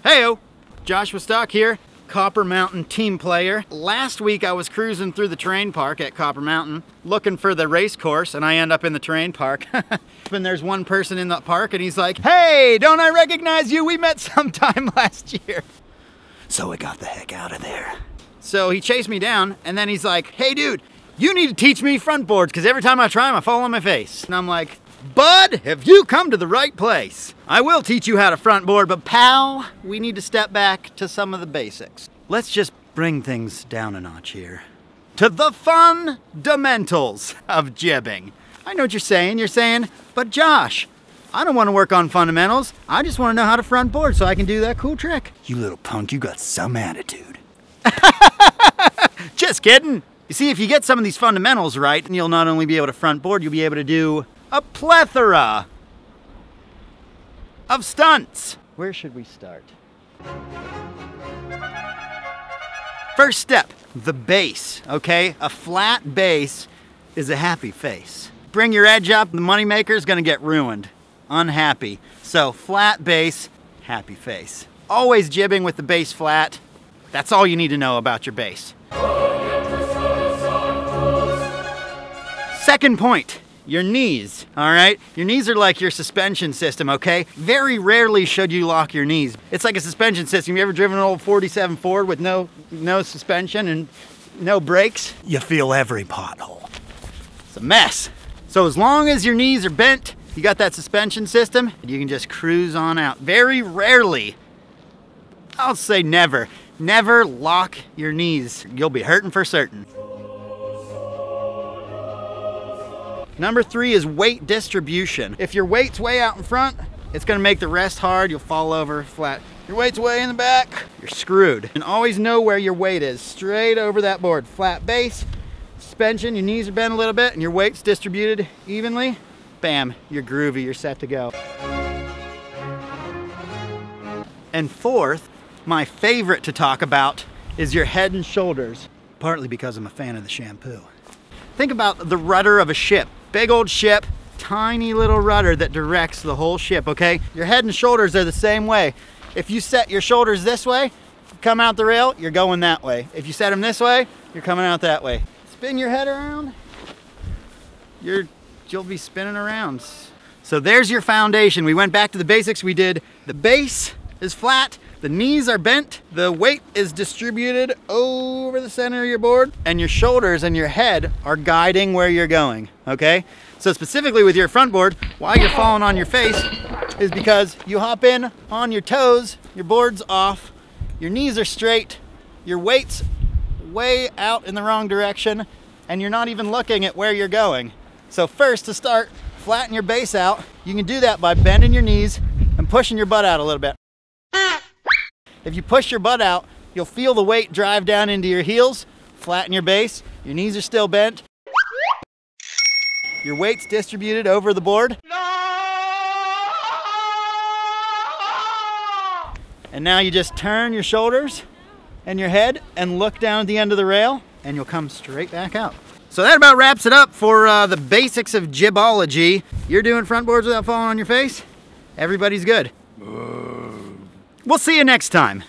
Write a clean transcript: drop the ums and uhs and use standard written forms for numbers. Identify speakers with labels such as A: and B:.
A: Heyo, Josh Kev Stock here, Copper Mountain team player. Last week I was cruising through the terrain park at Copper Mountain looking for the race course, and I end up in the terrain park. And there's one person in the park and he's like, "Hey, don't I recognize you? We met sometime last year." So I got the heck out of there. So he chased me down and then he's like, "Hey dude, you need to teach me front boards because every time I try them I fall on my face." And I'm like, "Bud, have you come to the right place? I will teach you how to front board, but pal, we need to step back to some of the basics. Let's just bring things down a notch here. To the fundamentals of jibbing." I know what you're saying. You're saying, "But Josh, I don't want to work on fundamentals. I just want to know how to front board so I can do that cool trick." "You little punk, you got some attitude." Just kidding. You see, if you get some of these fundamentals right, and you'll not only be able to front board, you'll be able to do a plethora of stunts. Where should we start? First step, the base, okay? A flat base is a happy face. Bring your edge up, the moneymaker's gonna get ruined. Unhappy. So flat base, happy face. Always jibbing with the base flat. That's all you need to know about your base. Second point, your knees, all right? Your knees are like your suspension system, okay? Very rarely should you lock your knees. It's like a suspension system. You ever driven an old 47 Ford with no suspension and no brakes? You feel every pothole. It's a mess. So as long as your knees are bent, you got that suspension system, you can just cruise on out. Very rarely, I'll say never lock your knees. You'll be hurting for certain. Number 3 is weight distribution. If your weight's way out in front, it's gonna make the rest hard, you'll fall over flat. Your weight's way in the back, you're screwed. And always know where your weight is, straight over that board. Flat base, suspension, your knees are bent a little bit, and your weight's distributed evenly. Bam, you're groovy, you're set to go. And fourth, my favorite to talk about is your head and shoulders, partly because I'm a fan of the shampoo. Think about the rudder of a ship. Big old ship, tiny little rudder that directs the whole ship, okay? Your head and shoulders are the same way. If you set your shoulders this way, come out the rail, you're going that way. If you set them this way, you're coming out that way. Spin your head around, you'll be spinning around. So there's your foundation. We went back to the basics. We did the base is flat, the knees are bent, the weight is distributed over the center of your board, and your shoulders and your head are guiding where you're going, okay? So specifically with your front board, why you're falling on your face is because you hop in on your toes, your board's off, your knees are straight, your weight's way out in the wrong direction, and you're not even looking at where you're going. So first, to start, flatten your base out. You can do that by bending your knees and pushing your butt out a little bit. If you push your butt out, you'll feel the weight drive down into your heels, flatten your base, your knees are still bent, your weight's distributed over the board. And now you just turn your shoulders and your head and look down at the end of the rail, and you'll come straight back out. So that about wraps it up for the basics of jibbology. You're doing front boards without falling on your face? Everybody's good. We'll see you next time.